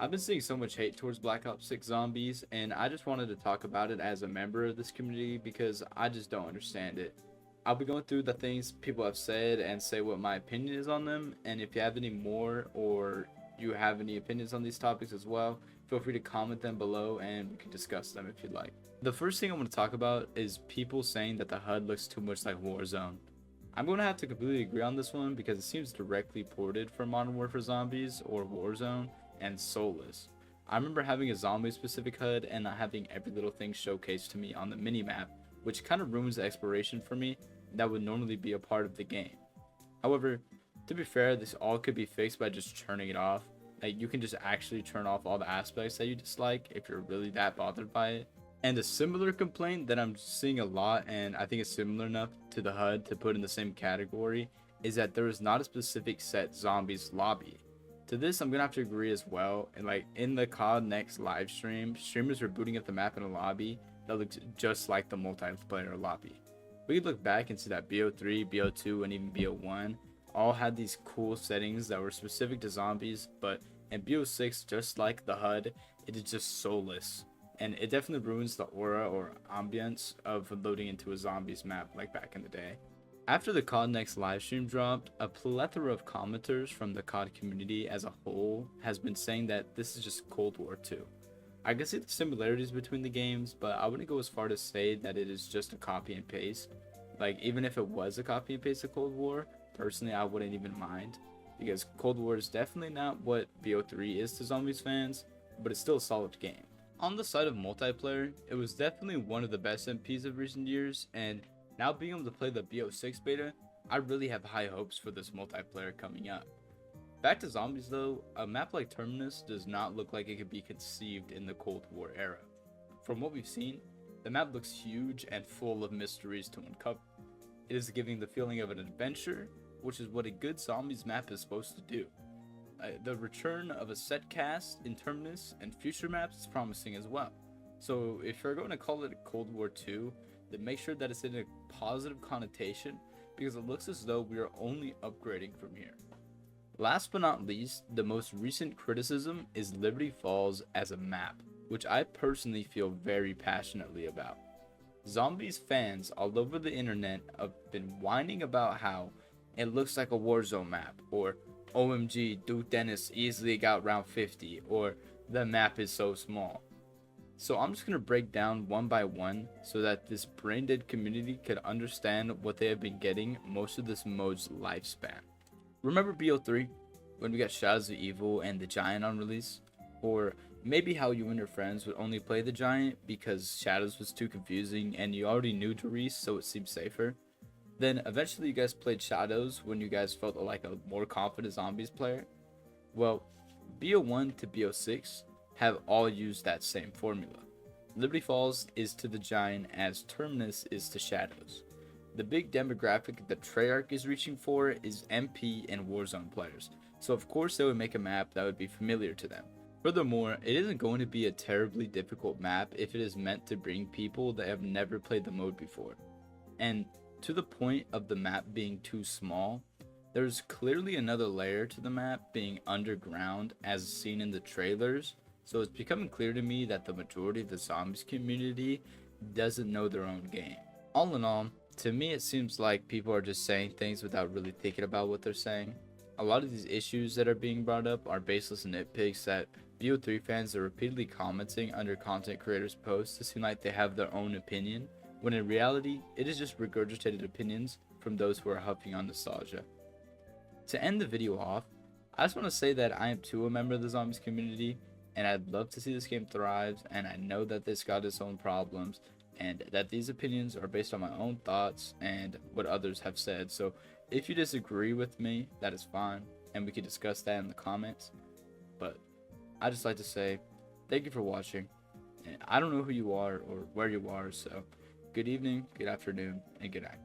I've been seeing so much hate towards Black Ops 6 Zombies, and I just wanted to talk about it as a member of this community because I just don't understand it. I'll be going through the things people have said and say what my opinion is on them, and if you have any more or you have any opinions on these topics as well, feel free to comment them below and we can discuss them if you'd like. The first thing I want to talk about is people saying that the HUD looks too much like Warzone. I'm going to have to completely agree on this one because it seems directly ported from Modern Warfare Zombies or Warzone and soulless. I remember having a zombie specific HUD and not having every little thing showcased to me on the minimap, which kind of ruins the exploration for me that would normally be a part of the game. However, to be fair, this all could be fixed by just turning it off. Like, you can just actually turn off all the aspects that you dislike if you're really that bothered by it. And a similar complaint that I'm seeing a lot, and I think it's similar enough to the HUD to put in the same category, is that there is not a specific set zombies lobby. To this, I'm gonna have to agree as well. And like in the COD Next live stream, streamers were booting up the map in a lobby that looked just like the multiplayer lobby. We could look back and see that BO3, BO2, and even BO1 all had these cool settings that were specific to zombies, but in BO6, just like the HUD, it is just soulless. And it definitely ruins the aura or ambience of loading into a zombies map like back in the day. After the COD Next livestream dropped, a plethora of commenters from the COD community as a whole has been saying that this is just Cold War 2. I can see the similarities between the games, but I wouldn't go as far to say that it is just a copy and paste. Like, even if it was a copy and paste of Cold War, personally I wouldn't even mind, because Cold War is definitely not what BO3 is to Zombies fans, but it's still a solid game. On the side of multiplayer, it was definitely one of the best MPs of recent years, and now being able to play the BO6 beta, I really have high hopes for this multiplayer coming up. Back to zombies though, a map like Terminus does not look like it could be conceived in the Cold War era. From what we've seen, the map looks huge and full of mysteries to uncover. It is giving the feeling of an adventure, which is what a good zombies map is supposed to do. The return of a set cast in Terminus and future maps is promising as well. So if you're going to call it Cold War 2, then make sure that it's in a positive connotation, because it looks as though we are only upgrading from here. Last but not least, the most recent criticism is Liberty Falls as a map, which I personally feel very passionately about. Zombies fans all over the internet have been whining about how it looks like a Warzone map, or OMG, Duke Dennis easily got round 50, or the map is so small. So I'm just going to break down one by one so that this brain dead community could understand what they have been getting most of this mode's lifespan. Remember BO3, when we got Shadows of Evil and the Giant on release? Or maybe how you and your friends would only play the Giant because Shadows was too confusing and you already knew Doris, so it seemed safer? Then eventually you guys played Shadows when you guys felt like a more confident zombies player? Well, BO1 to BO6 have all used that same formula. Liberty Falls is to the Giant as Terminus is to Shadows. The big demographic that Treyarch is reaching for is MP and Warzone players, so of course they would make a map that would be familiar to them. Furthermore, it isn't going to be a terribly difficult map if it is meant to bring people that have never played the mode before. And to the point of the map being too small, there's clearly another layer to the map being underground as seen in the trailers. So it's becoming clear to me that the majority of the zombies community doesn't know their own game. All in all, to me it seems like people are just saying things without really thinking about what they're saying. A lot of these issues that are being brought up are baseless nitpicks that BO3 fans are repeatedly commenting under content creators' posts to seem like they have their own opinion, when in reality, it is just regurgitated opinions from those who are huffing on nostalgia. To end the video off, I just want to say that I am too a member of the zombies community, and I'd love to see this game thrive, and I know that this got its own problems, and that these opinions are based on my own thoughts and what others have said. So if you disagree with me, that is fine, and we can discuss that in the comments. But I just like to say thank you for watching, and I don't know who you are or where you are, so good evening, good afternoon, and good night.